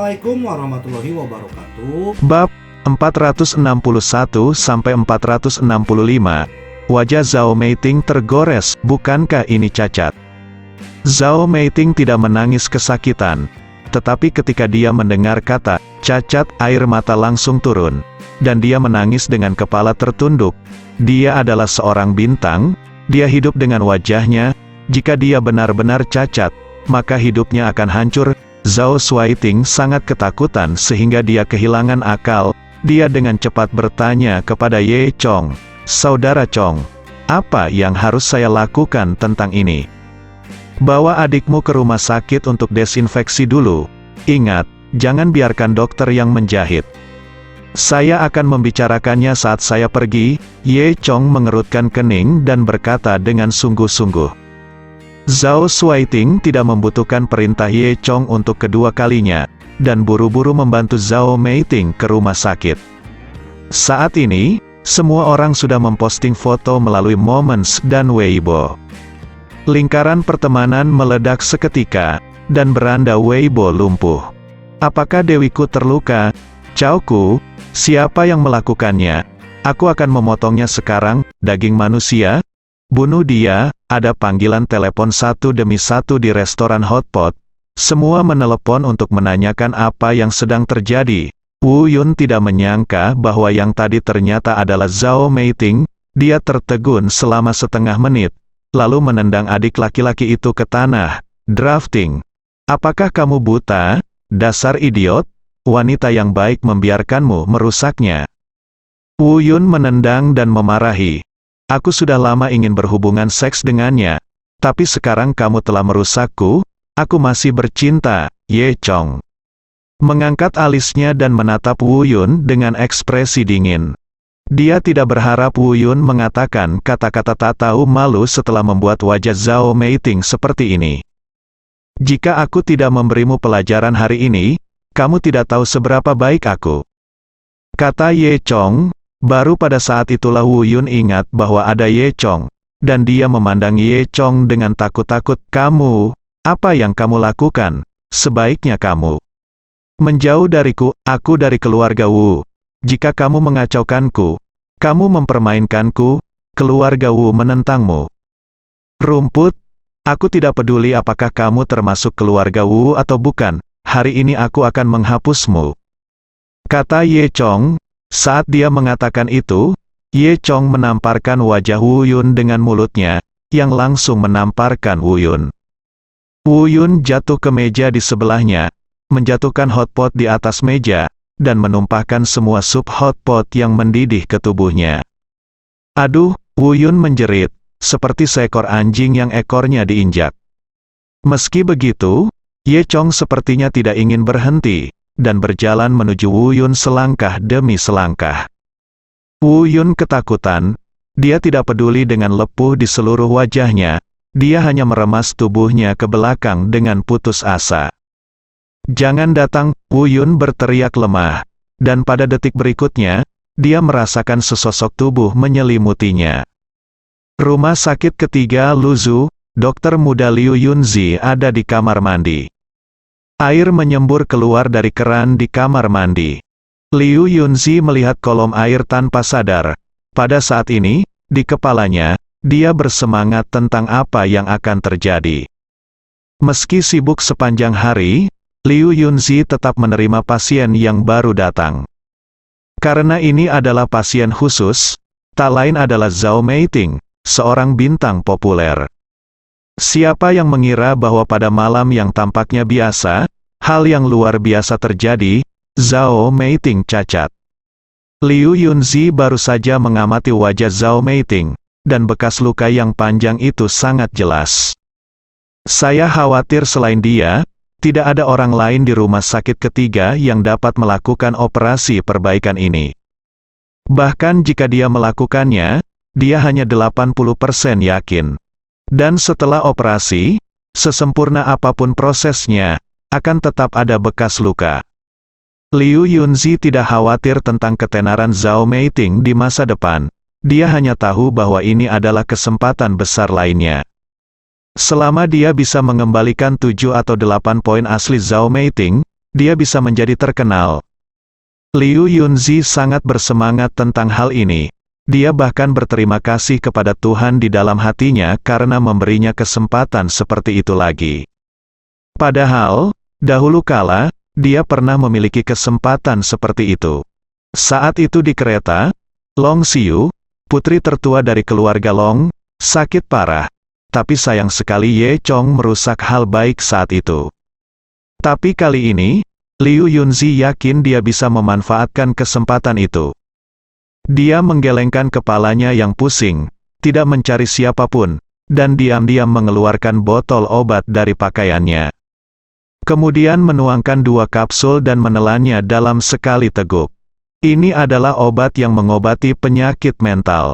Assalamualaikum warahmatullahi wabarakatuh. Bab 461-465. Wajah Zhao Meiting tergores, bukankah ini cacat? Zhao Meiting tidak menangis kesakitan. Tetapi ketika dia mendengar kata cacat, air mata langsung turun. Dan dia menangis dengan kepala tertunduk. Dia adalah seorang bintang, dia hidup dengan wajahnya. Jika dia benar-benar cacat, maka hidupnya akan hancur. Zhao Shuaiting sangat ketakutan sehingga dia kehilangan akal. Dia dengan cepat bertanya kepada Ye Chong, "Saudara Chong, apa yang harus saya lakukan tentang ini?" "Bawa adikmu ke rumah sakit untuk desinfeksi dulu. Ingat, jangan biarkan dokter yang menjahit. Saya akan membicarakannya saat saya pergi." Ye Chong mengerutkan kening dan berkata dengan sungguh-sungguh. Zhao Shuaiting tidak membutuhkan perintah Ye Chong untuk kedua kalinya, dan buru-buru membantu Zhao Meiting ke rumah sakit. Saat ini, semua orang sudah memposting foto melalui Moments dan Weibo. Lingkaran pertemanan meledak seketika, dan beranda Weibo lumpuh. "Apakah dewiku terluka? Chaoku, siapa yang melakukannya? Aku akan memotongnya sekarang, daging manusia. Bunuh dia." Ada panggilan telepon satu demi satu di restoran hotpot. Semua menelepon untuk menanyakan apa yang sedang terjadi. Wu Yun tidak menyangka bahwa yang tadi ternyata adalah Zhao Meiting. Dia tertegun selama setengah menit, lalu menendang adik laki-laki itu ke tanah. "Drafting. Apakah kamu buta? Dasar idiot. Wanita yang baik membiarkanmu merusaknya." Wu Yun menendang dan memarahi. "Aku sudah lama ingin berhubungan seks dengannya, tapi sekarang kamu telah merusakku. Aku masih bercinta." Ye Chong mengangkat alisnya dan menatap Wu Yun dengan ekspresi dingin. Dia tidak berharap Wu Yun mengatakan kata-kata tak tahu malu setelah membuat wajah Zhao Meiting seperti ini. "Jika aku tidak memberimu pelajaran hari ini, kamu tidak tahu seberapa baik aku," kata Ye Chong. Baru pada saat itulah Wu Yun ingat bahwa ada Ye Chong, dan dia memandang Ye Chong dengan takut-takut. "Kamu, apa yang kamu lakukan? Sebaiknya kamu menjauh dariku. Aku dari keluarga Wu. Jika kamu mengacaukanku, kamu mempermainkanku." Keluarga Wu menentangmu. "Rumput, aku tidak peduli apakah kamu termasuk keluarga Wu atau bukan. Hari ini aku akan menghapusmu," kata Ye Chong. Saat dia mengatakan itu, Ye Chong menamparkan wajah Wu Yun dengan mulutnya, yang langsung menamparkan Wu Yun. Wu Yun jatuh ke meja di sebelahnya, menjatuhkan hotpot di atas meja, dan menumpahkan semua sup hotpot yang mendidih ke tubuhnya. "Aduh!" Wu Yun menjerit, seperti seekor anjing yang ekornya diinjak. Meski begitu, Ye Chong sepertinya tidak ingin berhenti, dan berjalan menuju Wu Yun selangkah demi selangkah. Wu Yun ketakutan. Dia tidak peduli dengan lepuh di seluruh wajahnya. Dia hanya meremas tubuhnya ke belakang dengan putus asa. "Jangan datang!" Wu Yun berteriak lemah. Dan pada detik berikutnya, dia merasakan sesosok tubuh menyelimutinya. Rumah sakit ketiga Luzhu, dokter muda Liu Yunzi ada di kamar mandi. Air menyembur keluar dari keran di kamar mandi. Liu Yunzi melihat kolom air tanpa sadar. Pada saat ini, di kepalanya, dia bersemangat tentang apa yang akan terjadi. Meski sibuk sepanjang hari, Liu Yunzi tetap menerima pasien yang baru datang. Karena ini adalah pasien khusus, tak lain adalah Zhao Meiting, seorang bintang populer. Siapa yang mengira bahwa pada malam yang tampaknya biasa, hal yang luar biasa terjadi? Zhao Meiting cacat. Liu Yunzi baru saja mengamati wajah Zhao Meiting, dan bekas luka yang panjang itu sangat jelas. "Saya khawatir selain dia, tidak ada orang lain di rumah sakit ketiga yang dapat melakukan operasi perbaikan ini. Bahkan jika dia melakukannya, dia hanya 80% yakin. Dan setelah operasi, sesempurna apapun prosesnya, akan tetap ada bekas luka." Liu Yunzi tidak khawatir tentang ketenaran Zhao Meiting di masa depan. Dia hanya tahu bahwa ini adalah kesempatan besar lainnya. Selama dia bisa mengembalikan 7 atau 8 poin asli Zhao Meiting, dia bisa menjadi terkenal. Liu Yunzi sangat bersemangat tentang hal ini. Dia bahkan berterima kasih kepada Tuhan di dalam hatinya karena memberinya kesempatan seperti itu lagi. Padahal, dahulu kala, dia pernah memiliki kesempatan seperti itu. Saat itu di kereta, Long Xiu, putri tertua dari keluarga Long, sakit parah. Tapi sayang sekali Ye Chong merusak hal baik saat itu. Tapi kali ini, Liu Yunzi yakin dia bisa memanfaatkan kesempatan itu. Dia menggelengkan kepalanya yang pusing, tidak mencari siapapun, dan diam-diam mengeluarkan botol obat dari pakaiannya. Kemudian menuangkan 2 kapsul dan menelannya dalam sekali teguk. Ini adalah obat yang mengobati penyakit mental.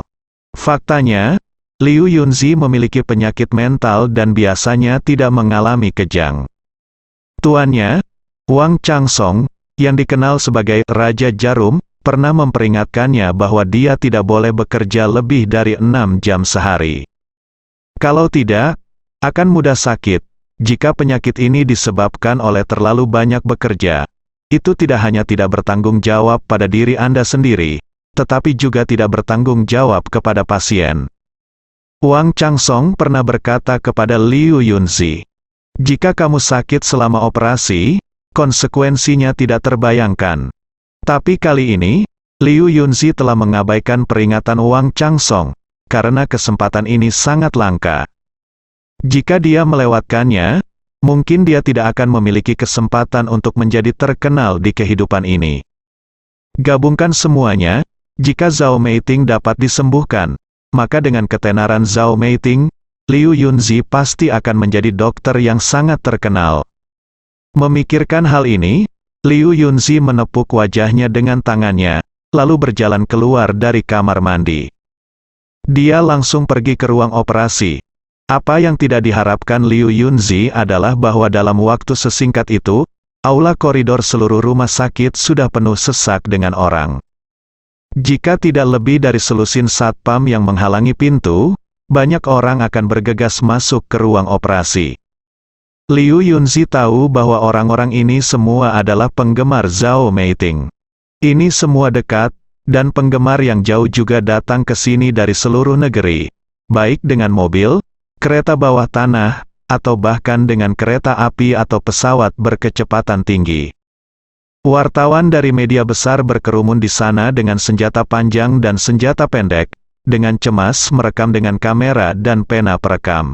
Faktanya, Liu Yunzi memiliki penyakit mental dan biasanya tidak mengalami kejang. Tuannya, Wang Changsong, yang dikenal sebagai Raja Jarum, pernah memperingatkannya bahwa dia tidak boleh bekerja lebih dari 6 jam sehari. Kalau tidak, akan mudah sakit. Jika penyakit ini disebabkan oleh terlalu banyak bekerja, itu tidak hanya tidak bertanggung jawab pada diri Anda sendiri, tetapi juga tidak bertanggung jawab kepada pasien. Wang Changsong pernah berkata kepada Liu Yunzi, "Jika kamu sakit selama operasi, konsekuensinya tidak terbayangkan." Tapi kali ini, Liu Yunzi telah mengabaikan peringatan Wang Changsong, karena kesempatan ini sangat langka. Jika dia melewatkannya, mungkin dia tidak akan memiliki kesempatan untuk menjadi terkenal di kehidupan ini. Gabungkan semuanya, jika Zhao Meiting dapat disembuhkan, maka dengan ketenaran Zhao Meiting, Liu Yunzi pasti akan menjadi dokter yang sangat terkenal. Memikirkan hal ini, Liu Yunzi menepuk wajahnya dengan tangannya, lalu berjalan keluar dari kamar mandi. Dia langsung pergi ke ruang operasi. Apa yang tidak diharapkan Liu Yunzi adalah bahwa dalam waktu sesingkat itu, aula koridor seluruh rumah sakit sudah penuh sesak dengan orang. Jika tidak lebih dari selusin satpam yang menghalangi pintu, banyak orang akan bergegas masuk ke ruang operasi. Liu Yunzi tahu bahwa orang-orang ini semua adalah penggemar Zhao Meiting. Ini semua dekat, dan penggemar yang jauh juga datang ke sini dari seluruh negeri, baik dengan mobil, kereta bawah tanah, atau bahkan dengan kereta api atau pesawat berkecepatan tinggi. Wartawan dari media besar berkerumun di sana dengan senjata panjang dan senjata pendek, dengan cemas merekam dengan kamera dan pena perekam.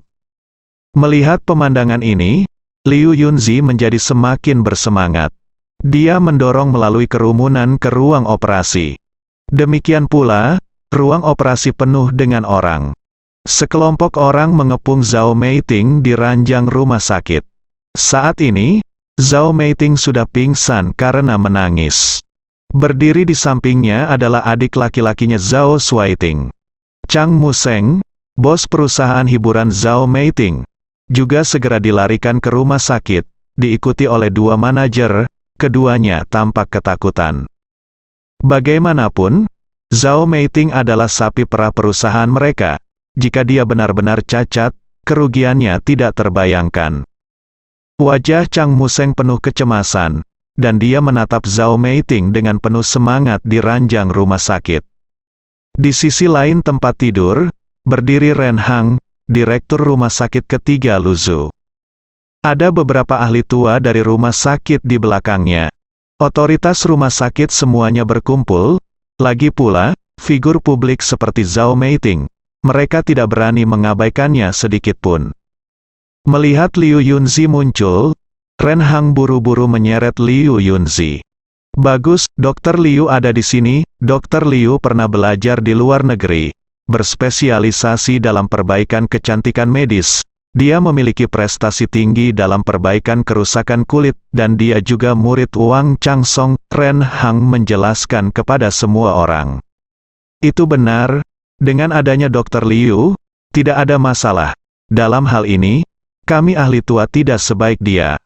Melihat pemandangan ini, Liu Yunzi menjadi semakin bersemangat. Dia mendorong melalui kerumunan ke ruang operasi. Demikian pula, ruang operasi penuh dengan orang. Sekelompok orang mengepung Zhao Meiting di ranjang rumah sakit. Saat ini, Zhao Meiting sudah pingsan karena menangis. Berdiri di sampingnya adalah adik laki-lakinya Zhao Shuaiting. Chang Museng, bos perusahaan hiburan Zhao Meiting, juga segera dilarikan ke rumah sakit, diikuti oleh 2 manajer, keduanya tampak ketakutan. Bagaimanapun, Zhao Meiting adalah sapi perah perusahaan mereka. Jika dia benar-benar cacat, kerugiannya tidak terbayangkan. Wajah Chang Museng penuh kecemasan, dan dia menatap Zhao Meiting dengan penuh semangat di ranjang rumah sakit. Di sisi lain tempat tidur, berdiri Ren Hang, direktur rumah sakit ketiga Luzhu. Ada beberapa ahli tua dari rumah sakit di belakangnya. Otoritas rumah sakit semuanya berkumpul, lagi pula, figur publik seperti Zhao Meiting. Mereka tidak berani mengabaikannya sedikit pun. Melihat Liu Yunzi muncul, Ren Hang buru-buru menyeret Liu Yunzi. "Bagus, Dr. Liu ada di sini." Dr. Liu pernah belajar di luar negeri, berspesialisasi dalam perbaikan kecantikan medis. Dia memiliki prestasi tinggi dalam perbaikan kerusakan kulit, dan dia juga murid Wang Changsong. Ren Hang menjelaskan kepada semua orang. Itu benar. Dengan adanya Dr. Liu, tidak ada masalah. Dalam hal ini, kami ahli tua tidak sebaik dia.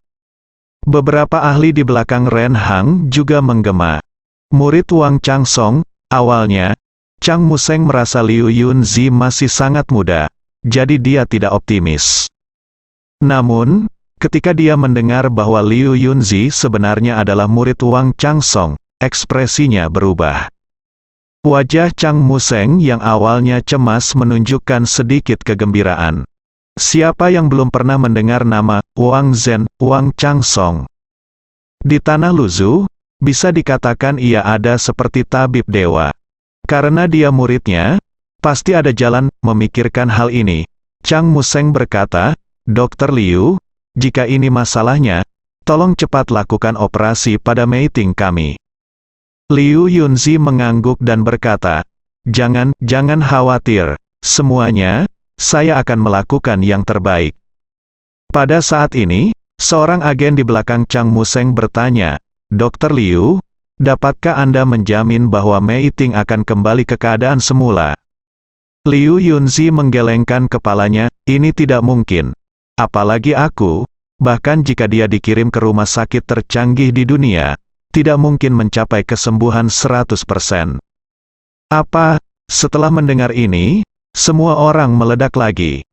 Beberapa ahli di belakang Ren Hang juga menggema. Murid Wang Changsong, awalnya, Chang Museng merasa Liu Yunzi masih sangat muda, jadi dia tidak optimis. Namun, Ketika dia mendengar bahwa Liu Yunzi sebenarnya adalah murid Wang Changsong, ekspresinya berubah. Wajah Chang Museng yang awalnya cemas menunjukkan sedikit kegembiraan. Siapa yang belum pernah mendengar nama Wang Zhen, Wang Changsong? Di tanah Luzu, bisa dikatakan ia ada seperti tabib dewa. Karena dia muridnya, pasti ada jalan memikirkan hal ini. Chang Museng berkata, "Dr. Liu, jika ini masalahnya, tolong cepat lakukan operasi pada meeting kami." Liu Yunzi mengangguk dan berkata, Jangan khawatir, semuanya, saya akan melakukan yang terbaik." Pada saat ini, seorang agen di belakang Chang Museng bertanya, "Dr. Liu, dapatkah Anda menjamin bahwa meeting akan kembali ke keadaan semula?" Liu Yunzi menggelengkan kepalanya, "Ini tidak mungkin. Apalagi aku, bahkan jika dia dikirim ke rumah sakit tercanggih di dunia, tidak mungkin mencapai kesembuhan 100%. Apa? Setelah mendengar ini, semua orang meledak lagi.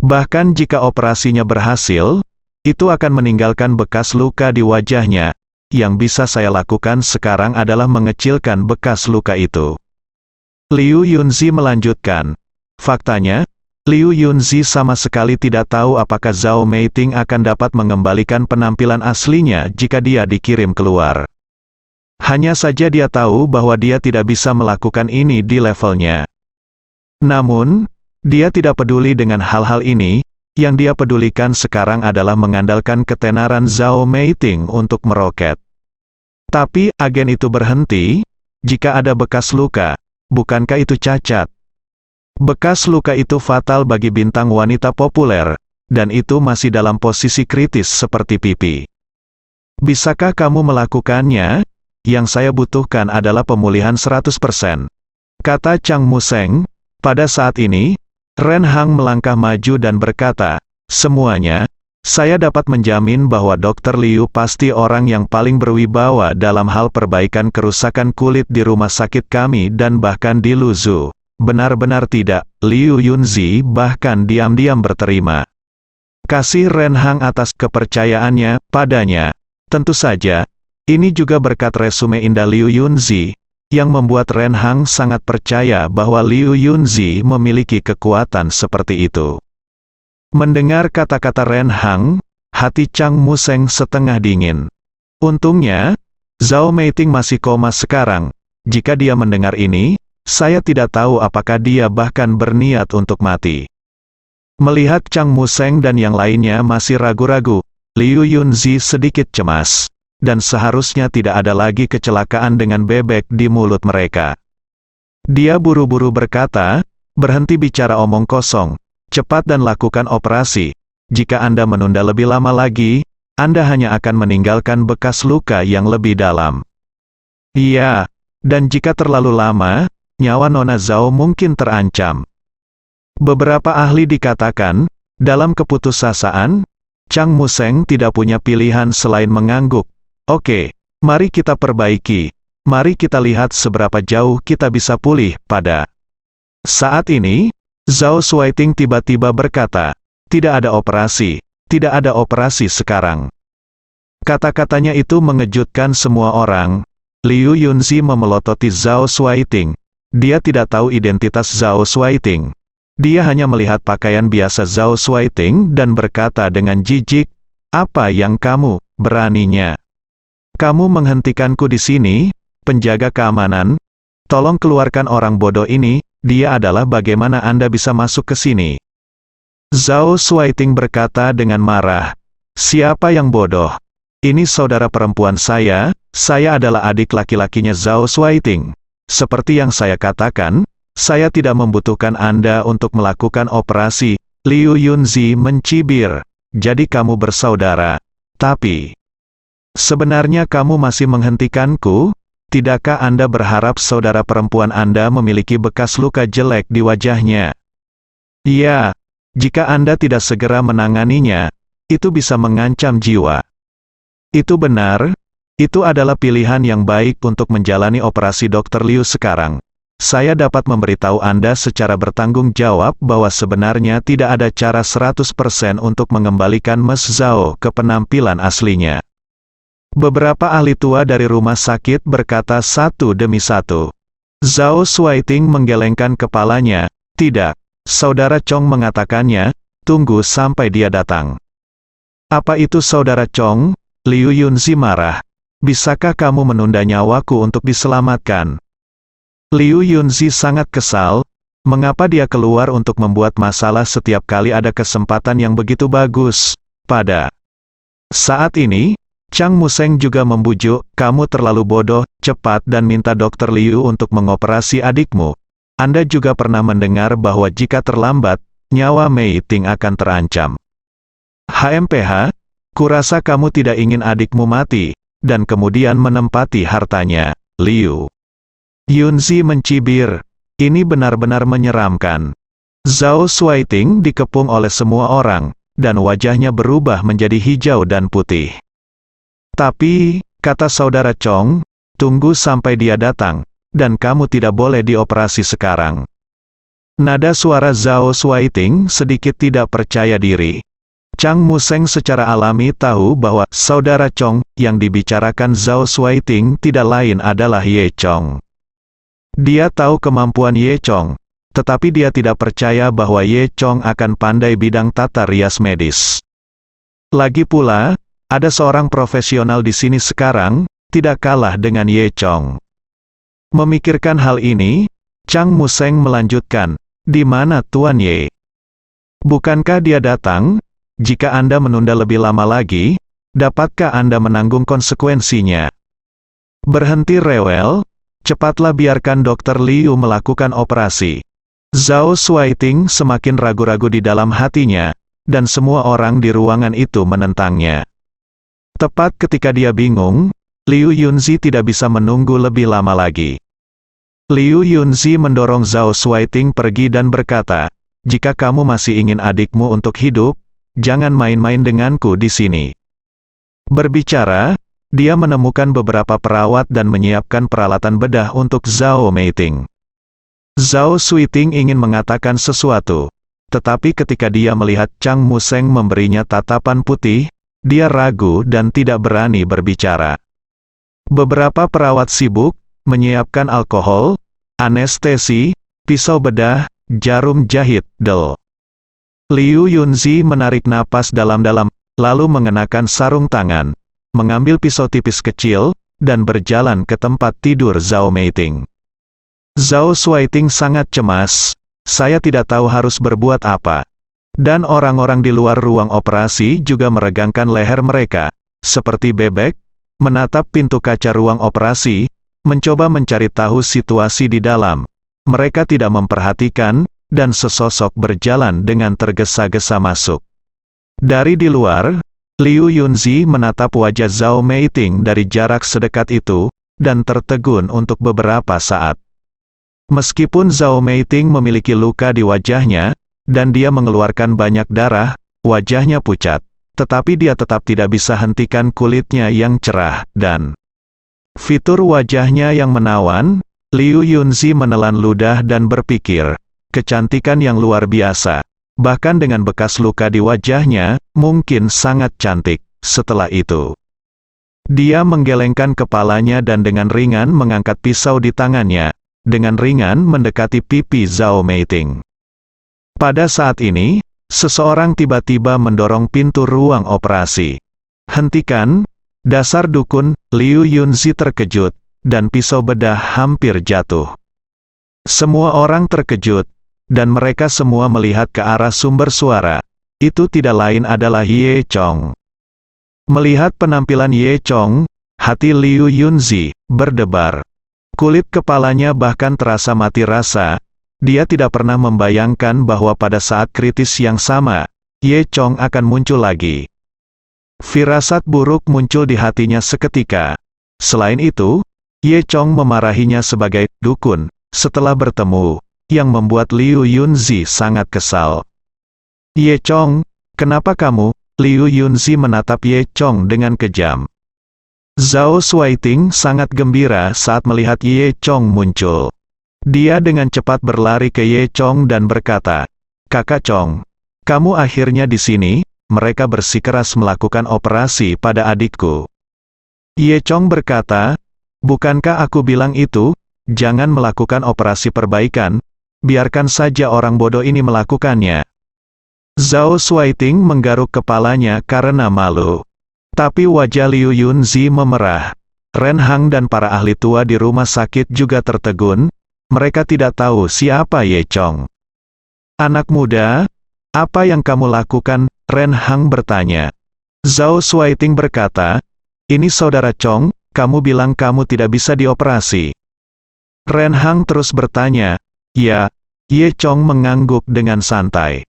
Bahkan jika operasinya berhasil, itu akan meninggalkan bekas luka di wajahnya. Yang bisa saya lakukan sekarang adalah mengecilkan bekas luka itu." Liu Yunzi melanjutkan, "Faktanya, Liu Yunzi sama sekali tidak tahu apakah Zhao Meiting akan dapat mengembalikan penampilan aslinya jika dia dikirim keluar. Hanya saja dia tahu bahwa dia tidak bisa melakukan ini di levelnya. Namun, dia tidak peduli dengan hal-hal ini, yang dia pedulikan sekarang adalah mengandalkan ketenaran Zhao Meiting untuk meroket." Tapi, agen itu berhenti, "Jika ada bekas luka, bukankah itu cacat? Bekas luka itu fatal bagi bintang wanita populer, dan itu masih dalam posisi kritis seperti pipi. Bisakah kamu melakukannya? Yang saya butuhkan adalah pemulihan 100%. Kata Chang Museng. Pada saat ini, Ren Hang melangkah maju dan berkata, "Semuanya, saya dapat menjamin bahwa Dr. Liu pasti orang yang paling berwibawa dalam hal perbaikan kerusakan kulit di rumah sakit kami dan bahkan di Luzu." Benar-benar tidak, Liu Yunzi bahkan diam-diam berterima kasih Ren Hang atas kepercayaannya padanya. Tentu saja, ini juga berkat resume indah Liu Yunzi, yang membuat Ren Hang sangat percaya bahwa Liu Yunzi memiliki kekuatan seperti itu. Mendengar kata-kata Ren Hang, hati Chang Museng setengah dingin. Untungnya, Zhao Meiting masih koma sekarang. Jika dia mendengar ini, saya tidak tahu apakah dia bahkan berniat untuk mati. Melihat Chang Museng dan yang lainnya masih ragu-ragu, Liu Yunzi sedikit cemas. Dan seharusnya tidak ada lagi kecelakaan dengan bebek di mulut mereka. Dia buru-buru berkata, "Berhenti bicara omong kosong. Cepat dan lakukan operasi. Jika Anda menunda lebih lama lagi, Anda hanya akan meninggalkan bekas luka yang lebih dalam. Iya, dan jika terlalu lama, nyawa Nona Zhao mungkin terancam." Beberapa ahli dikatakan, dalam keputusasaan, Chang Museng tidak punya pilihan selain mengangguk. "Oke, mari kita perbaiki. Mari kita lihat seberapa jauh kita bisa pulih." Pada saat ini, Zhao Shuaiting tiba-tiba berkata, "Tidak ada operasi. Tidak ada operasi sekarang." Kata-katanya itu mengejutkan semua orang. Liu Yunzi memelototi Zhao Shuaiting. Dia tidak tahu identitas Zhao Shuaiting. Dia hanya melihat pakaian biasa Zhao Shuaiting dan berkata dengan jijik, "Apa yang kamu beraninya? Kamu menghentikanku di sini, penjaga keamanan? Tolong keluarkan orang bodoh ini, dia adalah bagaimana Anda bisa masuk ke sini?" Zhao Shuaiting berkata dengan marah, "Siapa yang bodoh? Ini saudara perempuan saya adalah adik laki-lakinya Zhao Shuaiting. Seperti yang saya katakan, saya tidak membutuhkan Anda untuk melakukan operasi." Liu Yunzi mencibir, "Jadi kamu bersaudara. Tapi, sebenarnya kamu masih menghentikanku? Tidakkah Anda berharap saudara perempuan Anda memiliki bekas luka jelek di wajahnya? Iya, jika Anda tidak segera menanganinya, itu bisa mengancam jiwa." Itu benar, itu adalah pilihan yang baik untuk menjalani operasi Dr. Liu sekarang. saya dapat memberitahu Anda secara bertanggung jawab bahwa sebenarnya tidak ada cara 100% untuk mengembalikan Ms. Zhao ke penampilan aslinya. Beberapa ahli tua dari rumah sakit berkata satu demi satu. Zhao Shuaiting menggelengkan kepalanya. Tidak, Saudara Chong mengatakannya, tunggu sampai dia datang. Apa itu Saudara Chong? Liu Yunzi marah. Bisakah kamu menunda nyawaku untuk diselamatkan? Liu Yunzi sangat kesal. Mengapa dia keluar untuk membuat masalah setiap kali ada kesempatan yang begitu bagus? Pada saat ini, Chang Museng juga membujuk, kamu terlalu bodoh, cepat dan minta Dr. Liu untuk mengoperasi adikmu. Anda juga pernah mendengar bahwa jika terlambat, nyawa Mei Ting akan terancam. HMPH, kurasa kamu tidak ingin adikmu mati, dan kemudian menempati hartanya. Liu Yunzi mencibir. Ini benar-benar menyeramkan. Zhao Shuaiting dikepung oleh semua orang, dan wajahnya berubah menjadi hijau dan putih. Tapi, kata Saudara Chong, tunggu sampai dia datang, dan kamu tidak boleh dioperasi sekarang. Nada suara Zhao Shuaiting sedikit tidak percaya diri. Chang Museng secara alami tahu bahwa Saudara Chong yang dibicarakan Zhao Shuaiting tidak lain adalah Ye Chong. Dia tahu kemampuan Ye Chong, tetapi dia tidak percaya bahwa Ye Chong akan pandai bidang tata rias medis. Lagi pula, ada seorang profesional di sini sekarang, tidak kalah dengan Ye Chong. Memikirkan hal ini, Chang Museng melanjutkan, di mana Tuan Ye? Bukankah dia datang? Jika Anda menunda lebih lama lagi, dapatkah Anda menanggung konsekuensinya? Berhenti rewel, cepatlah biarkan Dr. Liu melakukan operasi. Zhao Shuaiting semakin ragu-ragu di dalam hatinya, dan semua orang di ruangan itu menentangnya. Tepat ketika dia bingung, Liu Yunzi tidak bisa menunggu lebih lama lagi. Liu Yunzi mendorong Zhao Shuaiting pergi dan berkata, jika kamu masih ingin adikmu untuk hidup, jangan main-main denganku di sini. Berbicara, dia menemukan beberapa perawat dan menyiapkan peralatan bedah untuk Zhao Meiting. Zhao Shuaiting ingin mengatakan sesuatu, tetapi ketika dia melihat Chang Museng memberinya tatapan putih, dia ragu dan tidak berani berbicara. Beberapa perawat sibuk, menyiapkan alkohol, anestesi, pisau bedah, jarum jahit, del. Liu Yunzi menarik napas dalam-dalam, lalu mengenakan sarung tangan, mengambil pisau tipis kecil, dan berjalan ke tempat tidur Zhao Meiting. Zhao Shuaiting sangat cemas, saya tidak tahu harus berbuat apa. Dan orang-orang di luar ruang operasi juga meregangkan leher mereka, seperti bebek, menatap pintu kaca ruang operasi, mencoba mencari tahu situasi di dalam. Mereka tidak memperhatikan, dan sesosok berjalan dengan tergesa-gesa masuk. Dari di luar, Liu Yunzi menatap wajah Zhao Meiting dari jarak sedekat itu, dan tertegun untuk beberapa saat. Meskipun Zhao Meiting memiliki luka di wajahnya, dan dia mengeluarkan banyak darah, wajahnya pucat, tetapi dia tetap tidak bisa hentikan kulitnya yang cerah, dan fitur wajahnya yang menawan. Liu Yunzi menelan ludah dan berpikir, kecantikan yang luar biasa, bahkan dengan bekas luka di wajahnya, mungkin sangat cantik. Setelah itu, dia menggelengkan kepalanya dan dengan ringan mengangkat pisau di tangannya, dengan ringan mendekati pipi Zhao Meiting. Pada saat ini, seseorang tiba-tiba mendorong pintu ruang operasi. Hentikan, dasar dukun. Liu Yunzi terkejut, dan pisau bedah hampir jatuh. Semua orang terkejut, dan mereka semua melihat ke arah sumber suara. Itu tidak lain adalah Ye Chong. Melihat penampilan Ye Chong, hati Liu Yunzi berdebar. Kulit kepalanya bahkan terasa mati rasa. Dia tidak pernah membayangkan bahwa pada saat kritis yang sama, Ye Chong akan muncul lagi. Firasat buruk muncul di hatinya seketika. Selain itu, Ye Chong memarahinya sebagai dukun setelah bertemu, yang membuat Liu Yunzi sangat kesal. Ye Chong, kenapa kamu? Liu Yunzi menatap Ye Chong dengan kejam. Zhao Shuaiting sangat gembira saat melihat Ye Chong muncul. Dia dengan cepat berlari ke Ye Chong dan berkata, "Kakak Chong, kamu akhirnya di sini." Mereka bersikeras melakukan operasi pada adikku. Ye Chong berkata, "Bukankah aku bilang itu? Jangan melakukan operasi perbaikan, biarkan saja orang bodoh ini melakukannya." Zhao Shuaiting menggaruk kepalanya karena malu. Tapi wajah Liu Yunzi memerah. Ren Hang dan para ahli tua di rumah sakit juga tertegun. Mereka tidak tahu siapa Ye Chong. "Anak muda, apa yang kamu lakukan?" Ren Hang bertanya. Zhao Shuaiting berkata, "Ini saudara Chong, kamu bilang kamu tidak bisa dioperasi." Ren Hang terus bertanya, "Ya." Ye Chong mengangguk dengan santai.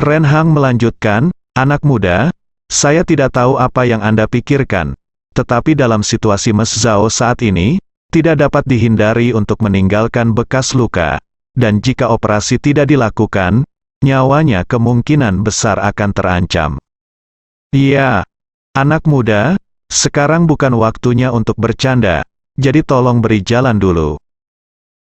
Ren Hang melanjutkan, "Anak muda, saya tidak tahu apa yang Anda pikirkan, tetapi dalam situasi Mes Zhao saat ini, tidak dapat dihindari untuk meninggalkan bekas luka, dan jika operasi tidak dilakukan, nyawanya kemungkinan besar akan terancam." "Iya, anak muda, sekarang bukan waktunya untuk bercanda, jadi tolong beri jalan dulu."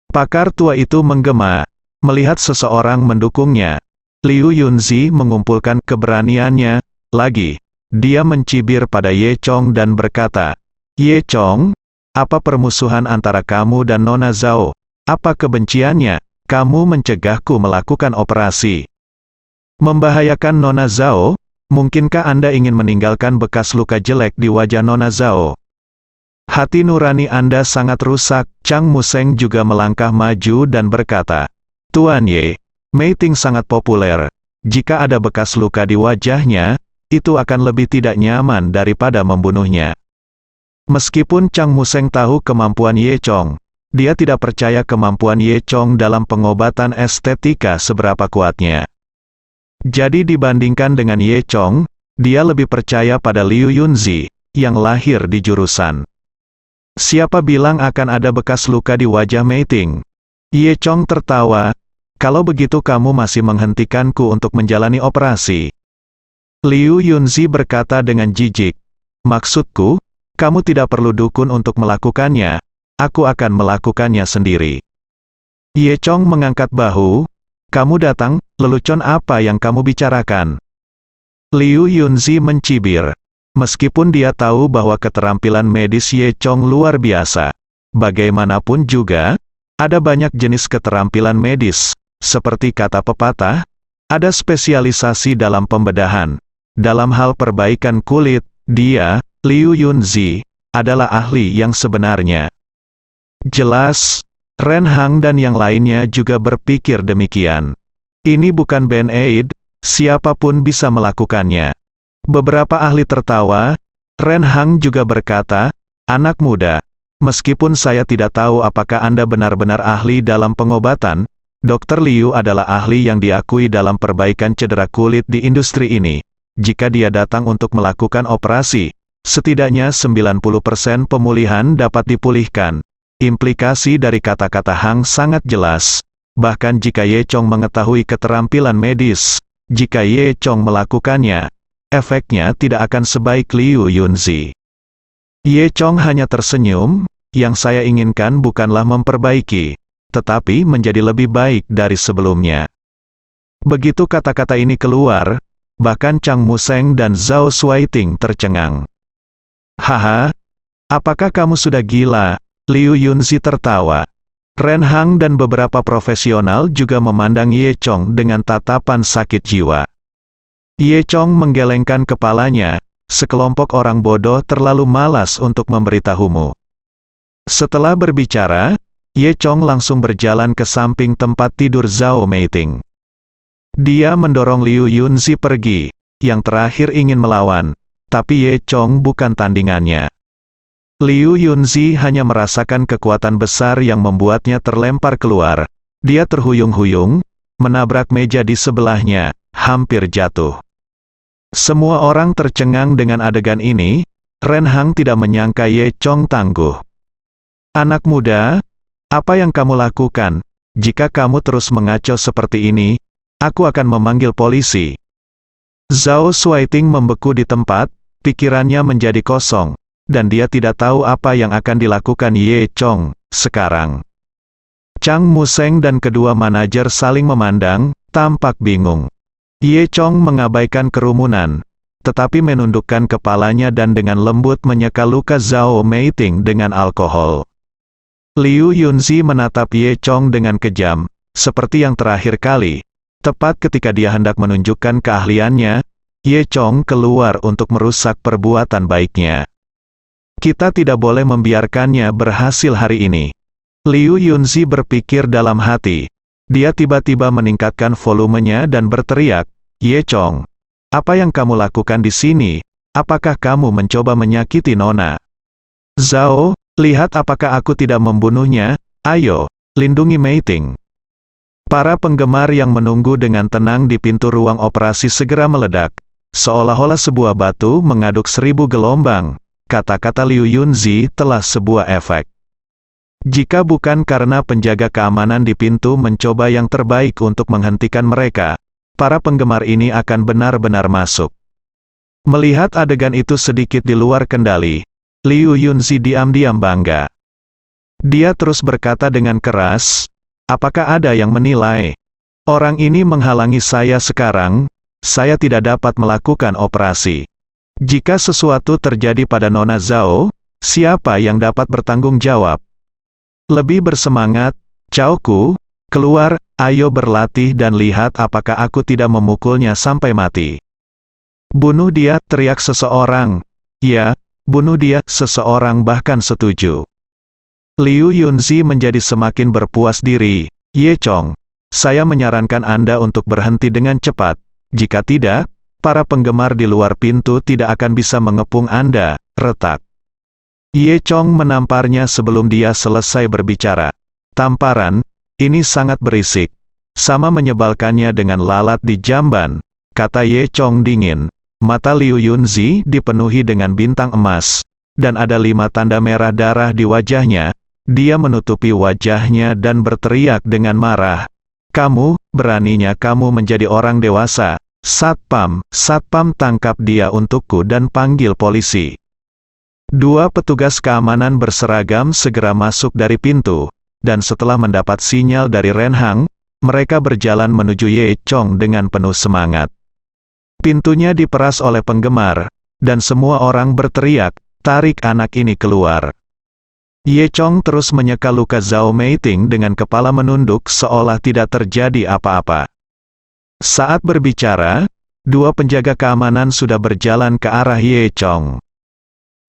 Pakar tua itu menggema, melihat seseorang mendukungnya. Liu Yunzi mengumpulkan keberaniannya, lagi. Dia mencibir pada Ye Chong dan berkata, "Ye Chong, apa permusuhan antara kamu dan Nona Zhao? Apa kebenciannya? Kamu mencegahku melakukan operasi. Membahayakan Nona Zhao? Mungkinkah Anda ingin meninggalkan bekas luka jelek di wajah Nona Zhao? Hati nurani Anda sangat rusak." Chang Museng juga melangkah maju dan berkata, "Tuan Ye, Mei Ting sangat populer. Jika ada bekas luka di wajahnya, itu akan lebih tidak nyaman daripada membunuhnya." Meskipun Chang Museng tahu kemampuan Ye Chong, dia tidak percaya kemampuan Ye Chong dalam pengobatan estetika seberapa kuatnya. Jadi dibandingkan dengan Ye Chong, dia lebih percaya pada Liu Yunzi, yang lahir di jurusan. "Siapa bilang akan ada bekas luka di wajah Mei Ting?" Ye Chong tertawa, "Kalau begitu kamu masih menghentikanku untuk menjalani operasi?" Liu Yunzi berkata dengan jijik, "Maksudku, kamu tidak perlu dukun untuk melakukannya, aku akan melakukannya sendiri." Ye Chong mengangkat bahu, "Kamu datang, lelucon apa yang kamu bicarakan?" Liu Yunzi mencibir. Meskipun dia tahu bahwa keterampilan medis Ye Chong luar biasa, bagaimanapun juga, ada banyak jenis keterampilan medis, seperti kata pepatah, ada spesialisasi dalam pembedahan. Dalam hal perbaikan kulit, dia, Liu Yunzi, adalah ahli yang sebenarnya. Jelas, Ren Hang dan yang lainnya juga berpikir demikian. Ini bukan Band-Aid, siapapun bisa melakukannya. Beberapa ahli tertawa. Ren Hang juga berkata, "Anak muda, meskipun saya tidak tahu apakah Anda benar-benar ahli dalam pengobatan, Dr. Liu adalah ahli yang diakui dalam perbaikan cedera kulit di industri ini. Jika dia datang untuk melakukan operasi, setidaknya 90% pemulihan dapat dipulihkan." Implikasi dari kata-kata Hang sangat jelas. Bahkan jika Ye Chong mengetahui keterampilan medis, jika Ye Chong melakukannya, efeknya tidak akan sebaik Liu Yunzi. Ye Chong hanya tersenyum, "Yang saya inginkan bukanlah memperbaiki, tetapi menjadi lebih baik dari sebelumnya." Begitu kata-kata ini keluar, bahkan Chang Museng dan Zhao Shuaiting tercengang. "Haha, apakah kamu sudah gila?" Liu Yunzi tertawa. Ren Hang dan beberapa profesional juga memandang Ye Chong dengan tatapan sakit jiwa. Ye Chong menggelengkan kepalanya, "Sekelompok orang bodoh terlalu malas untuk memberitahumu." Setelah berbicara, Ye Chong langsung berjalan ke samping tempat tidur Zhao Meiting. Dia mendorong Liu Yunzi pergi, yang terakhir ingin melawan, tapi Ye Chong bukan tandingannya. Liu Yunzi hanya merasakan kekuatan besar yang membuatnya terlempar keluar. Dia terhuyung-huyung, menabrak meja di sebelahnya, hampir jatuh. Semua orang tercengang dengan adegan ini. Ren Hang tidak menyangka Ye Chong tangguh. "Anak muda, apa yang kamu lakukan? Jika kamu terus mengaco seperti ini, aku akan memanggil polisi." Zhao Shuaiting membeku di tempat, pikirannya menjadi kosong, dan dia tidak tahu apa yang akan dilakukan Ye Chong sekarang. Chang Museng dan kedua manajer saling memandang, tampak bingung. Ye Chong mengabaikan kerumunan, tetapi menundukkan kepalanya dan dengan lembut menyeka luka Zhao Meiting dengan alkohol. Liu Yunzi menatap Ye Chong dengan kejam, seperti yang terakhir kali. Tepat ketika dia hendak menunjukkan keahliannya, Ye Chong keluar untuk merusak perbuatan baiknya. Kita tidak boleh membiarkannya berhasil hari ini. Liu Yunzi berpikir dalam hati. Dia tiba-tiba meningkatkan volumenya dan berteriak, "Ye Chong, apa yang kamu lakukan di sini? Apakah kamu mencoba menyakiti Nona? Zhao, lihat apakah aku tidak membunuhnya, ayo, lindungi Meiting." Para penggemar yang menunggu dengan tenang di pintu ruang operasi segera meledak. Seolah-olah sebuah batu mengaduk 1000 gelombang. Kata-kata Liu Yunzi telah sebuah efek. Jika bukan karena penjaga keamanan di pintu mencoba yang terbaik untuk menghentikan mereka, para penggemar ini akan benar-benar masuk. Melihat adegan itu sedikit di luar kendali, Liu Yunzi diam-diam bangga. Dia terus berkata dengan keras, "Apakah ada yang menilai? Orang ini menghalangi saya sekarang, saya tidak dapat melakukan operasi. Jika sesuatu terjadi pada Nona Zhao, siapa yang dapat bertanggung jawab? Lebih bersemangat, Chaoku, keluar, ayo berlatih dan lihat apakah aku tidak memukulnya sampai mati." "Bunuh dia," teriak seseorang. "Ya, bunuh dia," seseorang bahkan setuju. Liu Yunzi menjadi semakin berpuas diri. "Ye Chong, saya menyarankan Anda untuk berhenti dengan cepat. Jika tidak, para penggemar di luar pintu tidak akan bisa mengepung Anda." Retak. Ye Chong menamparnya sebelum dia selesai berbicara. "Tamparan, ini sangat berisik. Sama menyebalkannya dengan lalat di jamban," kata Ye Chong dingin. Mata Liu Yunzi dipenuhi dengan bintang emas, dan ada 5 tanda merah darah di wajahnya. Dia menutupi wajahnya dan berteriak dengan marah. "Kamu, beraninya kamu menjadi orang dewasa. Satpam, Satpam, tangkap dia untukku dan panggil polisi." 2 petugas keamanan berseragam segera masuk dari pintu, dan setelah mendapat sinyal dari Ren Hang, mereka berjalan menuju Ye Chong dengan penuh semangat. Pintunya diperas oleh penggemar, dan semua orang berteriak, "Tarik anak ini keluar." Ye Chong terus menyeka luka Zhao Meiting dengan kepala menunduk seolah tidak terjadi apa-apa. Saat berbicara, 2 penjaga keamanan sudah berjalan ke arah Ye Chong.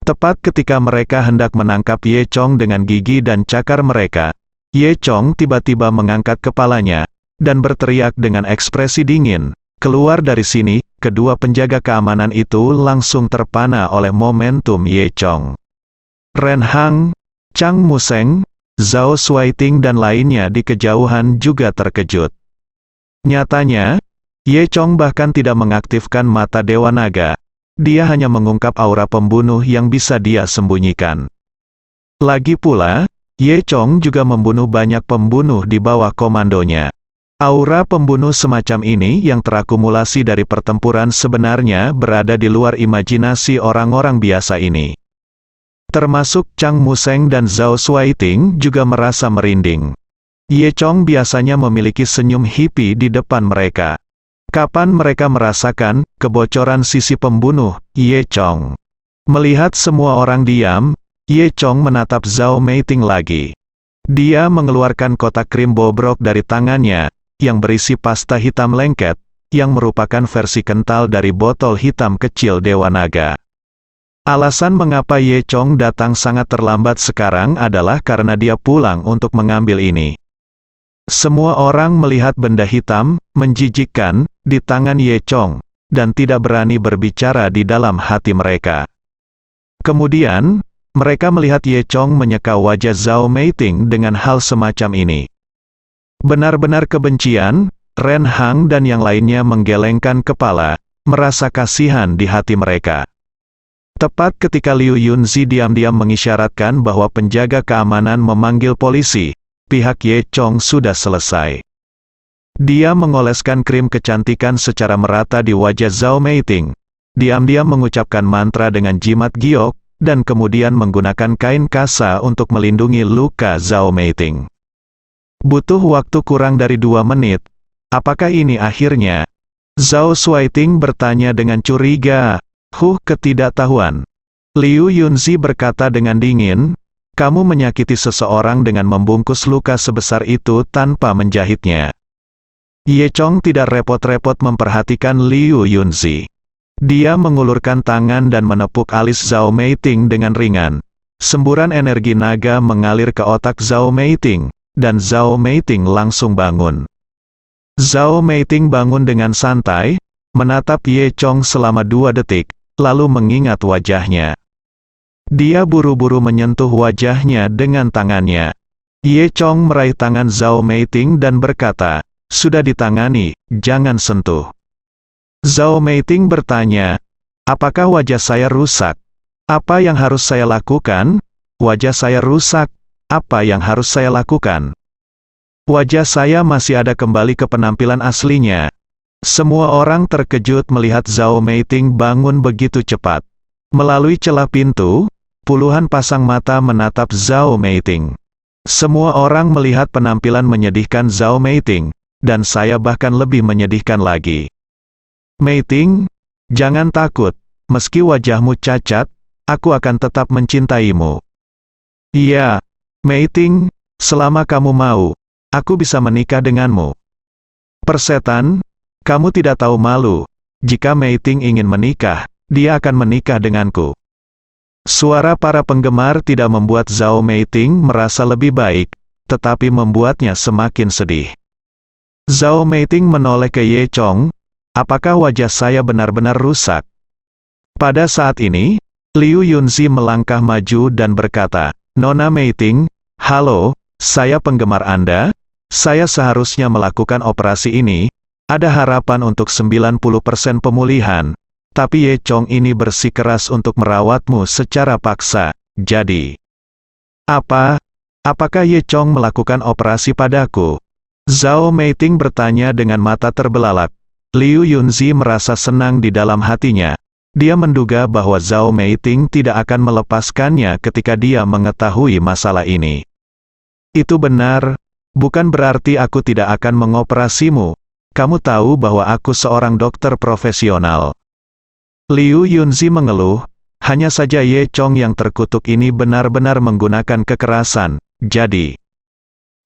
Tepat ketika mereka hendak menangkap Ye Chong dengan gigi dan cakar mereka, Ye Chong tiba-tiba mengangkat kepalanya, dan berteriak dengan ekspresi dingin, "Keluar dari sini!" Kedua penjaga keamanan itu langsung terpana oleh momentum Ye Chong. Ren Hang, Chang Museng, Zhao Shuaiting dan lainnya di kejauhan juga terkejut. Nyatanya, Ye Chong bahkan tidak mengaktifkan mata Dewa Naga. Dia hanya mengungkap aura pembunuh yang bisa dia sembunyikan. Lagi pula, Ye Chong juga membunuh banyak pembunuh di bawah komandonya. Aura pembunuh semacam ini yang terakumulasi dari pertempuran sebenarnya berada di luar imajinasi orang-orang biasa ini. Termasuk Chang Museng dan Zhao Shuaiting juga merasa merinding. Ye Chong biasanya memiliki senyum hippie di depan mereka. Kapan mereka merasakan kebocoran sisi pembunuh Ye Chong? Melihat semua orang diam, Ye Chong menatap Zhao Meiting lagi. Dia mengeluarkan kotak krim bobrok dari tangannya, yang berisi pasta hitam lengket, yang merupakan versi kental dari botol hitam kecil Dewa Naga. Alasan mengapa Ye Chong datang sangat terlambat sekarang adalah karena dia pulang untuk mengambil ini. Semua orang melihat benda hitam, menjijikkan, di tangan Ye Chong, dan tidak berani berbicara di dalam hati mereka. Kemudian, mereka melihat Ye Chong menyeka wajah Zhao Meiting dengan hal semacam ini. Benar-benar kebencian, Ren Hang dan yang lainnya menggelengkan kepala, merasa kasihan di hati mereka. Tepat ketika Liu Yunzi diam-diam mengisyaratkan bahwa penjaga keamanan memanggil polisi, pihak Ye Chong sudah selesai. Dia mengoleskan krim kecantikan secara merata di wajah Zhao Meiting, diam-diam mengucapkan mantra dengan jimat giok, dan kemudian menggunakan kain kasa untuk melindungi luka Zhao Meiting. Butuh waktu kurang dari 2 menit. Apakah ini akhirnya? Zhao Shuaiting bertanya dengan curiga. Ketidaktahuan. Liu Yunzi berkata dengan dingin, kamu menyakiti seseorang dengan membungkus luka sebesar itu tanpa menjahitnya. Ye Chong tidak repot-repot memperhatikan Liu Yunzi. Dia mengulurkan tangan dan menepuk alis Zhao Meiting dengan ringan. Semburan energi naga mengalir ke otak Zhao Meiting, dan Zhao Meiting langsung bangun. Zhao Meiting bangun dengan santai, menatap Ye Chong selama 2 detik, lalu mengingat wajahnya. Dia buru-buru menyentuh wajahnya dengan tangannya. Ye Chong meraih tangan Zhao Meiting dan berkata, sudah ditangani, jangan sentuh. Zhao Meiting bertanya, apakah wajah saya rusak? Apa yang harus saya lakukan? Wajah saya rusak, apa yang harus saya lakukan? Wajah saya masih ada kembali ke penampilan aslinya. Semua orang terkejut melihat Zhao Meiting bangun begitu cepat. Melalui celah pintu, puluhan pasang mata menatap Zhao Meiting. Semua orang melihat penampilan menyedihkan Zhao Meiting, dan saya bahkan lebih menyedihkan lagi. Meiting, jangan takut, meski wajahmu cacat, aku akan tetap mencintaimu. Iya, Meiting, selama kamu mau, aku bisa menikah denganmu. Persetan, kamu tidak tahu malu. Jika Meiting ingin menikah, dia akan menikah denganku. Suara para penggemar tidak membuat Zhao Meiting merasa lebih baik, tetapi membuatnya semakin sedih. Zhao Meiting menoleh ke Ye Chong, apakah wajah saya benar-benar rusak? Pada saat ini, Liu Yunzi melangkah maju dan berkata, Nona Meiting, halo, saya penggemar Anda, saya seharusnya melakukan operasi ini, ada harapan untuk 90% pemulihan, tapi Ye Chong ini bersikeras untuk merawatmu secara paksa, jadi. Apakah Ye Chong melakukan operasi padaku? Zhao Meiting bertanya dengan mata terbelalak. Liu Yunzi merasa senang di dalam hatinya. Dia menduga bahwa Zhao Meiting tidak akan melepaskannya ketika dia mengetahui masalah ini. Itu benar, bukan berarti aku tidak akan mengoperasimu. Kamu tahu bahwa aku seorang dokter profesional. Liu Yunzi mengeluh, hanya saja Ye Chong yang terkutuk ini benar-benar menggunakan kekerasan, jadi.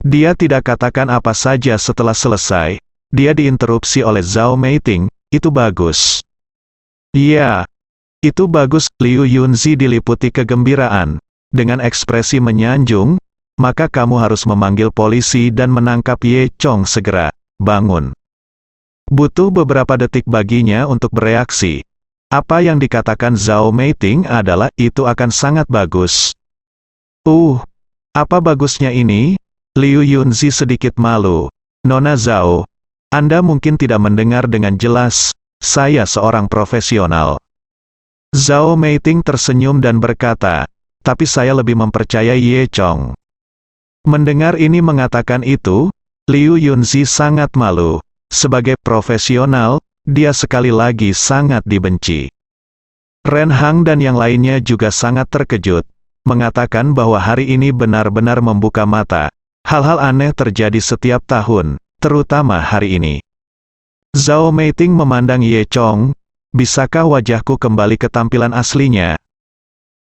Dia tidak katakan apa saja setelah selesai, dia diinterupsi oleh Zhao Meiting, itu bagus. Iya, itu bagus, Liu Yunzi diliputi kegembiraan. Dengan ekspresi menyanjung, maka kamu harus memanggil polisi dan menangkap Ye Chong segera, bangun. Butuh beberapa detik baginya untuk bereaksi. Apa yang dikatakan Zhao Meiting adalah itu akan sangat bagus. Apa bagusnya ini? Liu Yunzi sedikit malu. Nona Zhao, Anda mungkin tidak mendengar dengan jelas, saya seorang profesional. Zhao Meiting tersenyum dan berkata, tapi saya lebih mempercayai Ye Chong. Mendengar ini mengatakan itu, Liu Yunzi sangat malu. Sebagai profesional, dia sekali lagi sangat dibenci. Ren Hang dan yang lainnya juga sangat terkejut, mengatakan bahwa hari ini benar-benar membuka mata. Hal-hal aneh terjadi setiap tahun, terutama hari ini. Zhao Meiting memandang Ye Chong, bisakah wajahku kembali ke tampilan aslinya?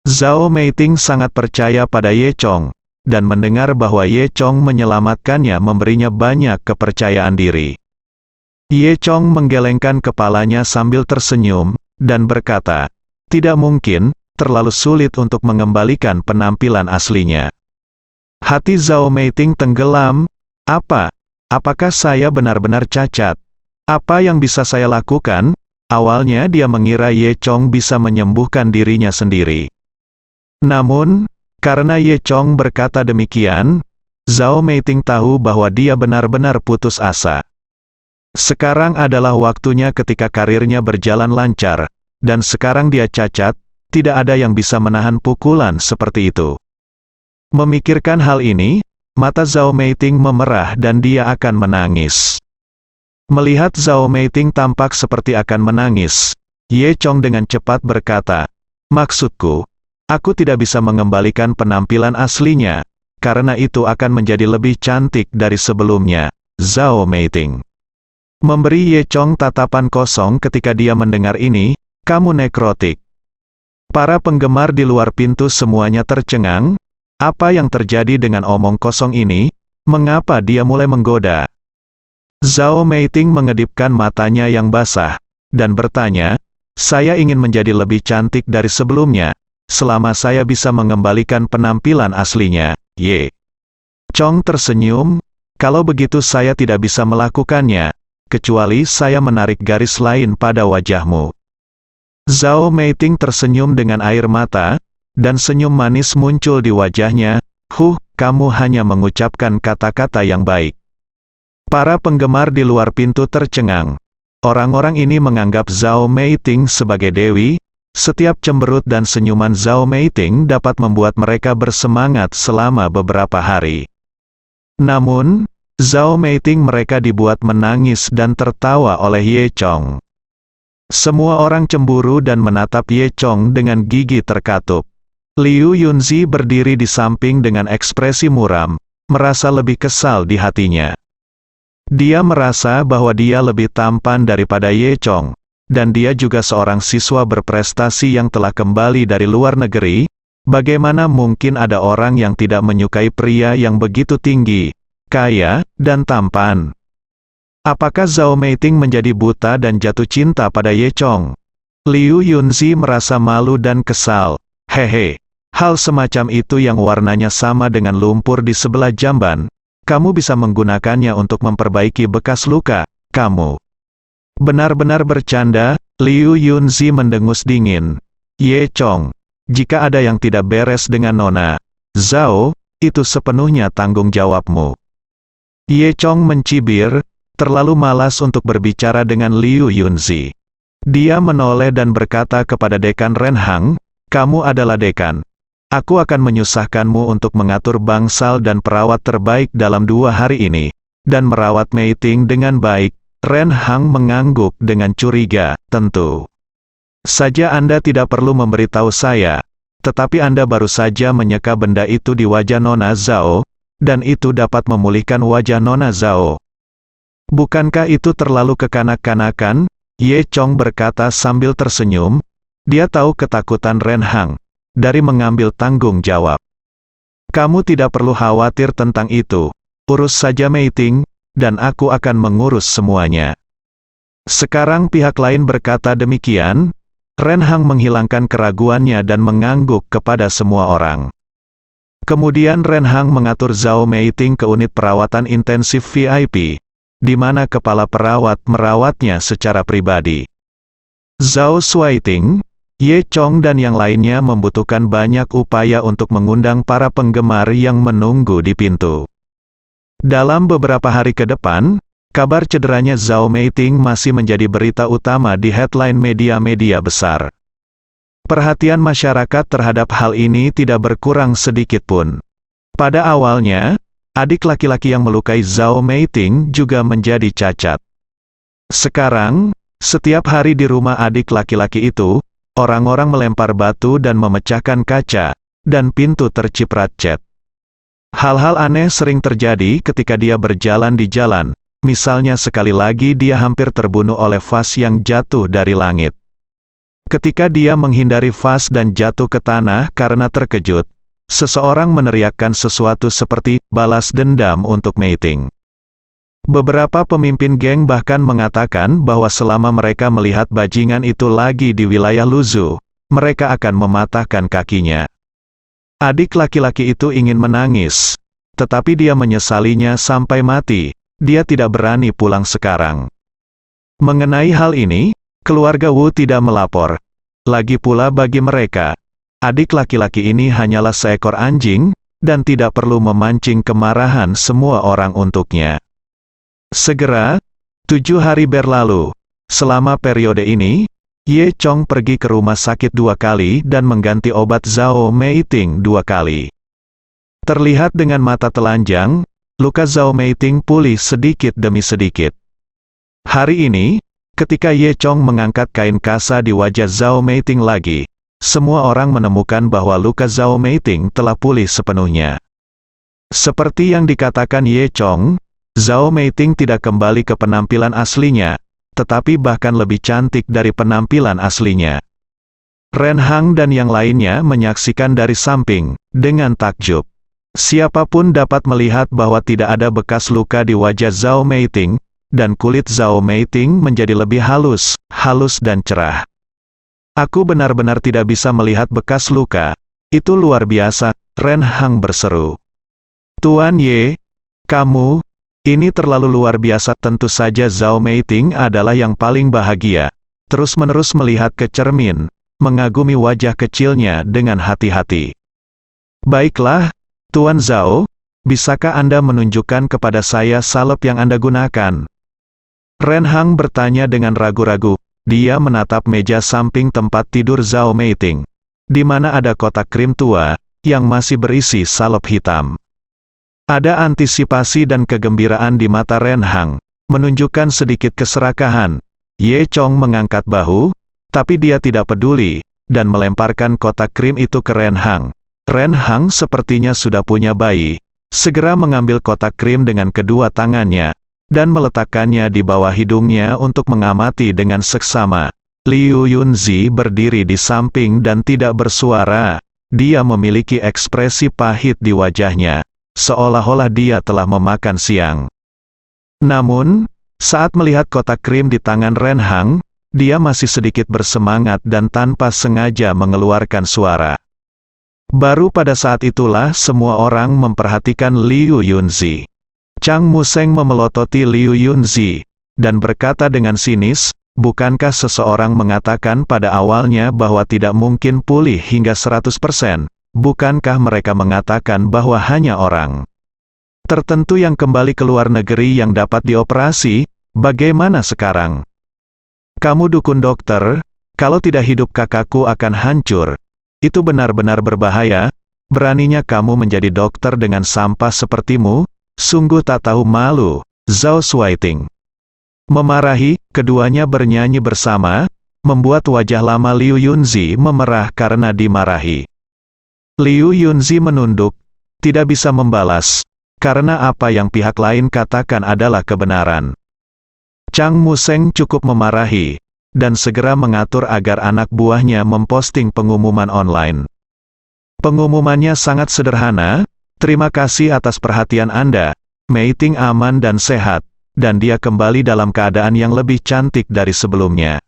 Zhao Meiting sangat percaya pada Ye Chong, dan mendengar bahwa Ye Chong menyelamatkannya memberinya banyak kepercayaan diri. Ye Chong menggelengkan kepalanya sambil tersenyum, dan berkata, tidak mungkin, terlalu sulit untuk mengembalikan penampilan aslinya. Hati Zhao Meiting tenggelam, apakah saya benar-benar cacat? Apa yang bisa saya lakukan? Awalnya dia mengira Ye Chong bisa menyembuhkan dirinya sendiri. Namun, karena Ye Chong berkata demikian, Zhao Meiting tahu bahwa dia benar-benar putus asa. Sekarang adalah waktunya ketika karirnya berjalan lancar, dan sekarang dia cacat, tidak ada yang bisa menahan pukulan seperti itu. Memikirkan hal ini, mata Zhao Meiting memerah dan dia akan menangis. Melihat Zhao Meiting tampak seperti akan menangis, Ye Chong dengan cepat berkata, maksudku, aku tidak bisa mengembalikan penampilan aslinya, karena itu akan menjadi lebih cantik dari sebelumnya, Zhao Meiting. Memberi Ye Chong tatapan kosong ketika dia mendengar ini, kamu nekrotik. Para penggemar di luar pintu semuanya tercengang, apa yang terjadi dengan omong kosong ini, mengapa dia mulai menggoda? Zhao Meiting mengedipkan matanya yang basah, dan bertanya, saya ingin menjadi lebih cantik dari sebelumnya, selama saya bisa mengembalikan penampilan aslinya, Ye Chong tersenyum, kalau begitu saya tidak bisa melakukannya, kecuali saya menarik garis lain pada wajahmu. Zhao Meiting tersenyum dengan air mata, dan senyum manis muncul di wajahnya, kamu hanya mengucapkan kata-kata yang baik. Para penggemar di luar pintu tercengang. Orang-orang ini menganggap Zhao Meiting sebagai dewi, setiap cemberut dan senyuman Zhao Meiting dapat membuat mereka bersemangat selama beberapa hari. Namun, Zhao Meiting mereka dibuat menangis dan tertawa oleh Ye Chong. Semua orang cemburu dan menatap Ye Chong dengan gigi terkatup. Liu Yunzi berdiri di samping dengan ekspresi muram, merasa lebih kesal di hatinya. Dia merasa bahwa dia lebih tampan daripada Ye Chong, dan dia juga seorang siswa berprestasi yang telah kembali dari luar negeri. Bagaimana mungkin ada orang yang tidak menyukai pria yang begitu tinggi, kaya, dan tampan? Apakah Zhao Meiting menjadi buta dan jatuh cinta pada Ye Chong? Liu Yunzi merasa malu dan kesal. Hehe. Hal semacam itu yang warnanya sama dengan lumpur di sebelah jamban, kamu bisa menggunakannya untuk memperbaiki bekas luka, kamu. Benar-benar bercanda, Liu Yunzi mendengus dingin. Ye Chong, jika ada yang tidak beres dengan Nona Zhao, itu sepenuhnya tanggung jawabmu. Ye Chong mencibir, terlalu malas untuk berbicara dengan Liu Yunzi. Dia menoleh dan berkata kepada Dekan Renhang, kamu adalah dekan. Aku akan menyusahkanmu untuk mengatur bangsal dan perawat terbaik dalam 2 hari ini, dan merawat Meiting dengan baik. Renhang mengangguk dengan curiga, tentu saja Anda tidak perlu memberitahu saya, tetapi Anda baru saja menyeka benda itu di wajah Nona Zhao, dan itu dapat memulihkan wajah Nona Zhao. Bukankah itu terlalu kekanak-kanakan? Ye Chong berkata sambil tersenyum. Dia tahu ketakutan Renhang dari mengambil tanggung jawab. Kamu tidak perlu khawatir tentang itu. Urus saja Meiting, dan aku akan mengurus semuanya. Sekarang pihak lain berkata demikian. Renhang menghilangkan keraguannya dan mengangguk kepada semua orang. Kemudian Renhang mengatur Zhao Meiting ke unit perawatan intensif VIP, di mana kepala perawat merawatnya secara pribadi. Zhao Shuaiting, Ye Chong dan yang lainnya membutuhkan banyak upaya untuk mengundang para penggemar yang menunggu di pintu. Dalam beberapa hari ke depan, kabar cederanya Zhao Meiting masih menjadi berita utama di headline media-media besar. Perhatian masyarakat terhadap hal ini tidak berkurang sedikit pun. Pada awalnya, adik laki-laki yang melukai Zhao Meiting juga menjadi cacat. Sekarang, setiap hari di rumah adik laki-laki itu, orang-orang melempar batu dan memecahkan kaca, dan pintu terciprat cat. Hal-hal aneh sering terjadi ketika dia berjalan di jalan, misalnya sekali lagi dia hampir terbunuh oleh vas yang jatuh dari langit. Ketika dia menghindari vas dan jatuh ke tanah karena terkejut, seseorang meneriakkan sesuatu seperti, balas dendam untuk Meiting. Beberapa pemimpin geng bahkan mengatakan bahwa selama mereka melihat bajingan itu lagi di wilayah Luzhu, mereka akan mematahkan kakinya. Adik laki-laki itu ingin menangis, tetapi dia menyesalinya sampai mati. Dia tidak berani pulang sekarang. Mengenai hal ini, keluarga Wu tidak melapor. Lagi pula bagi mereka, adik laki-laki ini hanyalah seekor anjing, dan tidak perlu memancing kemarahan semua orang untuknya. Segera, 7 hari berlalu. Selama periode ini, Ye Chong pergi ke rumah sakit 2 kali dan mengganti obat Zhao Meiting 2 kali. Terlihat dengan mata telanjang, luka Zhao Meiting pulih sedikit demi sedikit. Hari ini, ketika Ye Chong mengangkat kain kasa di wajah Zhao Meiting lagi, semua orang menemukan bahwa luka Zhao Meiting telah pulih sepenuhnya. Seperti yang dikatakan Ye Chong, Zhao Meiting tidak kembali ke penampilan aslinya, tetapi bahkan lebih cantik dari penampilan aslinya. Ren Hang dan yang lainnya menyaksikan dari samping, dengan takjub. Siapapun dapat melihat bahwa tidak ada bekas luka di wajah Zhao Meiting, dan kulit Zhao Meiting menjadi lebih halus dan cerah. Aku benar-benar tidak bisa melihat bekas luka. Itu luar biasa, Ren Hang berseru. Tuan Ye, kamu, ini terlalu luar biasa. Tentu saja Zhao Meiting adalah yang paling bahagia. Terus-menerus melihat ke cermin, mengagumi wajah kecilnya dengan hati-hati. Baiklah, Tuan Zhao, bisakah Anda menunjukkan kepada saya salep yang Anda gunakan? Ren Hang bertanya dengan ragu-ragu. Dia menatap meja samping tempat tidur Zhao Meiting, di mana ada kotak krim tua, yang masih berisi salep hitam. Ada antisipasi dan kegembiraan di mata Ren Hang, menunjukkan sedikit keserakahan. Ye Chong mengangkat bahu, tapi dia tidak peduli, dan melemparkan kotak krim itu ke Ren Hang. Ren Hang sepertinya sudah punya bayi, segera mengambil kotak krim dengan kedua tangannya, dan meletakkannya di bawah hidungnya untuk mengamati dengan seksama. Liu Yunzi berdiri di samping dan tidak bersuara. Dia memiliki ekspresi pahit di wajahnya, seolah-olah dia telah memakan siang. Namun, saat melihat kotak krim di tangan Ren Hang, dia masih sedikit bersemangat dan tanpa sengaja mengeluarkan suara. Baru pada saat itulah semua orang memperhatikan Liu Yunzi. Chang Museng memelototi Liu Yunzi, dan berkata dengan sinis, bukankah seseorang mengatakan pada awalnya bahwa tidak mungkin pulih hingga 100%? Bukankah mereka mengatakan bahwa hanya orang tertentu yang kembali ke luar negeri yang dapat dioperasi? Bagaimana sekarang? Kamu dukun dokter, kalau tidak hidup kakakku akan hancur. Itu benar-benar berbahaya. Beraninya kamu menjadi dokter dengan sampah sepertimu? Sungguh tak tahu malu. Zhao Shuaiting memarahi. Keduanya bernyanyi bersama, membuat wajah lama Liu Yunzi memerah karena dimarahi. Liu Yunzi menunduk, tidak bisa membalas, karena apa yang pihak lain katakan adalah kebenaran. Chang Museng cukup memarahi, dan segera mengatur agar anak buahnya memposting pengumuman online. Pengumumannya sangat sederhana, terima kasih atas perhatian Anda, Meiting aman dan sehat, dan dia kembali dalam keadaan yang lebih cantik dari sebelumnya.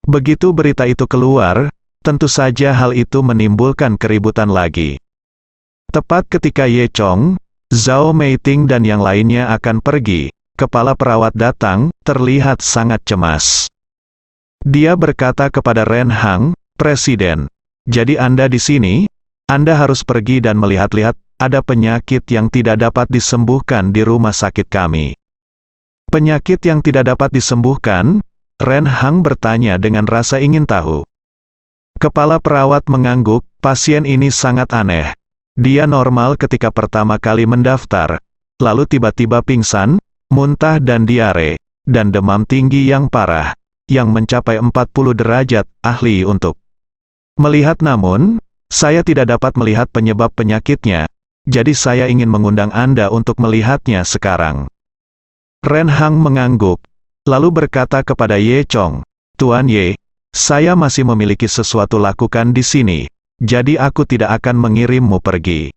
Begitu berita itu keluar, tentu saja hal itu menimbulkan keributan lagi. Tepat ketika Ye Chong, Zhao Meiting dan yang lainnya akan pergi, kepala perawat datang, terlihat sangat cemas. Dia berkata kepada Ren Hang, Presiden, jadi Anda di sini? Anda harus pergi dan melihat-lihat, ada penyakit yang tidak dapat disembuhkan di rumah sakit kami. Penyakit yang tidak dapat disembuhkan? Ren Hang bertanya dengan rasa ingin tahu. Kepala perawat mengangguk, pasien ini sangat aneh. Dia normal ketika pertama kali mendaftar, lalu tiba-tiba pingsan, muntah dan diare, dan demam tinggi yang parah, yang mencapai 40 derajat, ahli untuk melihat. Namun, saya tidak dapat melihat penyebab penyakitnya, jadi saya ingin mengundang Anda untuk melihatnya sekarang. Ren Hang mengangguk, lalu berkata kepada Ye Chong, Tuan Ye, saya masih memiliki sesuatu lakukan di sini, jadi aku tidak akan mengirimmu pergi.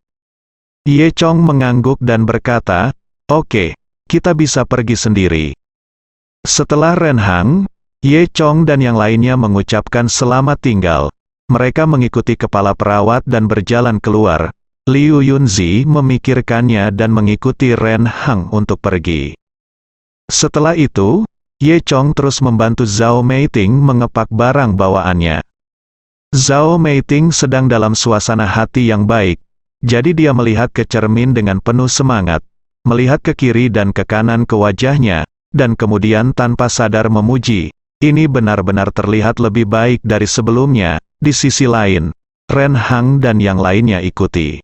Ye Chong mengangguk dan berkata, oke, kita bisa pergi sendiri. Setelah Ren Hang, Ye Chong dan yang lainnya mengucapkan selamat tinggal, mereka mengikuti kepala perawat dan berjalan keluar. Liu Yunzi memikirkannya dan mengikuti Ren Hang untuk pergi. Setelah itu, Ye Chong terus membantu Zhao Meiting mengepak barang bawaannya. Zhao Meiting sedang dalam suasana hati yang baik, jadi dia melihat ke cermin dengan penuh semangat, melihat ke kiri dan ke kanan ke wajahnya, dan kemudian tanpa sadar memuji, ini benar-benar terlihat lebih baik dari sebelumnya. Di sisi lain, Ren Hang dan yang lainnya ikuti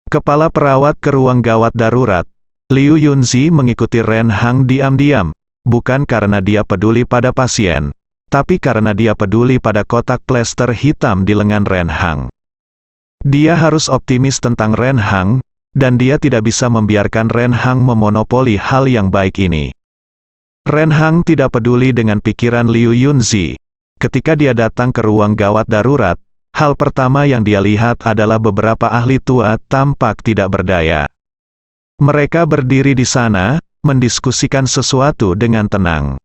kepala perawat ke ruang gawat darurat. Liu Yunzi mengikuti Ren Hang diam-diam, bukan karena dia peduli pada pasien, tapi karena dia peduli pada kotak plester hitam di lengan Ren Hang. Dia harus optimis tentang Ren Hang, dan dia tidak bisa membiarkan Ren Hang memonopoli hal yang baik ini. Ren Hang tidak peduli dengan pikiran Liu Yunzi. Ketika dia datang ke ruang gawat darurat, hal pertama yang dia lihat adalah beberapa ahli tua tampak tidak berdaya. Mereka berdiri di sana, mendiskusikan sesuatu dengan tenang.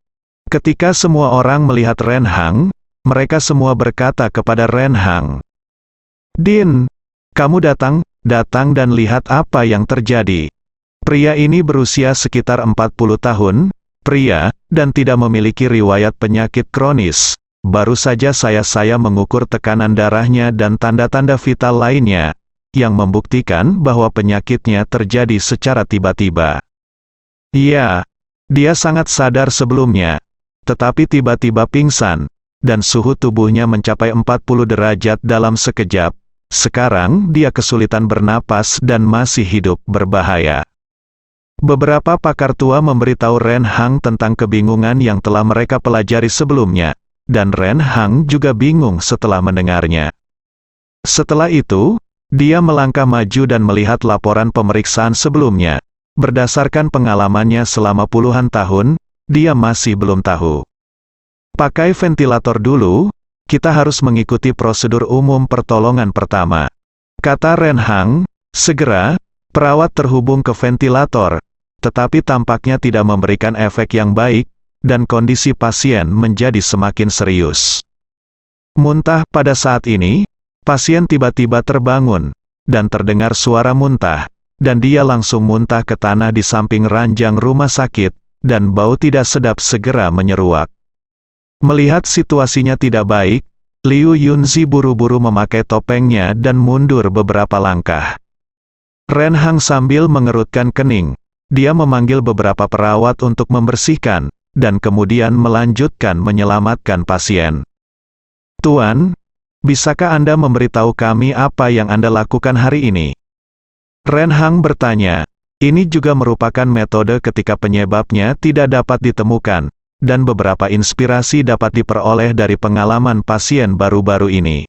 Ketika semua orang melihat Ren Hang, mereka semua berkata kepada Ren Hang, "Din, kamu datang dan lihat apa yang terjadi." Pria ini berusia sekitar 40 tahun, pria, dan tidak memiliki riwayat penyakit kronis. Baru saja saya mengukur tekanan darahnya dan tanda-tanda vital lainnya, yang membuktikan bahwa penyakitnya terjadi secara tiba-tiba. Ya, dia sangat sadar sebelumnya, tetapi tiba-tiba pingsan, dan suhu tubuhnya mencapai 40 derajat dalam sekejap. Sekarang dia kesulitan bernapas dan masih hidup berbahaya. Beberapa pakar tua memberitahu Ren Hang tentang kebingungan yang telah mereka pelajari sebelumnya, dan Ren Hang juga bingung setelah mendengarnya. Setelah itu, dia melangkah maju dan melihat laporan pemeriksaan sebelumnya. Berdasarkan pengalamannya selama puluhan tahun, dia masih belum tahu. Pakai ventilator dulu, kita harus mengikuti prosedur umum pertolongan pertama, kata Ren Hang. Segera, perawat terhubung ke ventilator, tetapi tampaknya tidak memberikan efek yang baik, dan kondisi pasien menjadi semakin serius. Muntah. Pada saat ini, pasien tiba-tiba terbangun, dan terdengar suara muntah, dan dia langsung muntah ke tanah di samping ranjang rumah sakit, dan bau tidak sedap segera menyeruak. Melihat situasinya tidak baik, Liu Yunzi buru-buru memakai topengnya dan mundur beberapa langkah. Ren Hang sambil mengerutkan kening, dia memanggil beberapa perawat untuk membersihkan, dan kemudian melanjutkan menyelamatkan pasien. "Tuan, bisakah Anda memberitahu kami apa yang Anda lakukan hari ini?" Ren Hang bertanya. Ini juga merupakan metode ketika penyebabnya tidak dapat ditemukan, dan beberapa inspirasi dapat diperoleh dari pengalaman pasien baru-baru ini.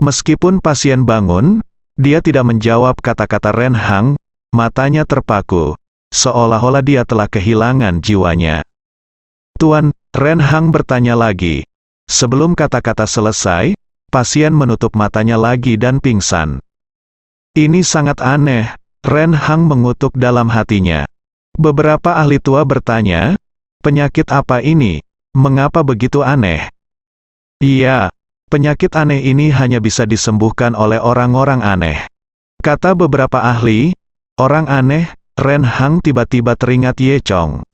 Meskipun pasien bangun, dia tidak menjawab kata-kata Ren Hang, matanya terpaku, seolah-olah dia telah kehilangan jiwanya. "Tuan," Ren Hang bertanya lagi. Sebelum kata-kata selesai, pasien menutup matanya lagi dan pingsan. Ini sangat aneh, Ren Hang mengutuk dalam hatinya. Beberapa ahli tua bertanya, "Penyakit apa ini? Mengapa begitu aneh?" "Iya, penyakit aneh ini hanya bisa disembuhkan oleh orang-orang aneh," kata beberapa ahli. "Orang aneh?" Ren Hang tiba-tiba teringat Ye Chong.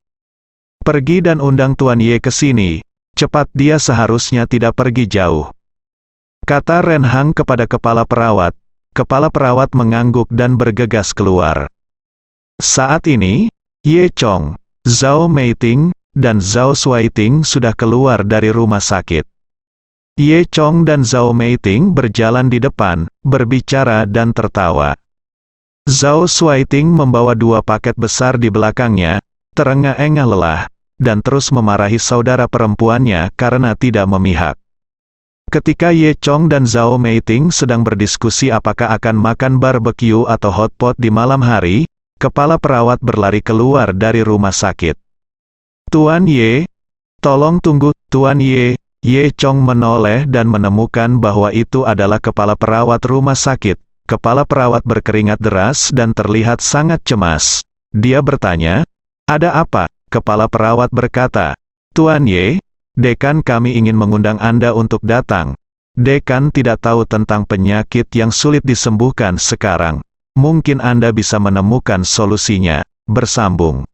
"Pergi dan undang Tuan Ye ke sini. Cepat, dia seharusnya tidak pergi jauh," kata Ren Hang kepada kepala perawat. Kepala perawat mengangguk dan bergegas keluar. Saat ini, Ye Chong, Zhao Meiting, dan Zhao Suiting sudah keluar dari rumah sakit. Ye Chong dan Zhao Meiting berjalan di depan, berbicara dan tertawa. Zhao Suiting membawa 2 paket besar di belakangnya, terengah-engah lelah, dan terus memarahi saudara perempuannya karena tidak memihak. Ketika Ye Chong dan Zhao Meiting sedang berdiskusi apakah akan makan barbeque atau hotpot di malam hari, kepala perawat berlari keluar dari rumah sakit. "Tuan Ye, tolong tunggu, Tuan Ye." Ye Chong menoleh dan menemukan bahwa itu adalah kepala perawat rumah sakit. Kepala perawat berkeringat deras dan terlihat sangat cemas. Dia bertanya, "Ada apa?" Kepala perawat berkata, "Tuan Ye, Dekan kami ingin mengundang Anda untuk datang. Dekan tidak tahu tentang penyakit yang sulit disembuhkan sekarang. Mungkin Anda bisa menemukan solusinya." Bersambung.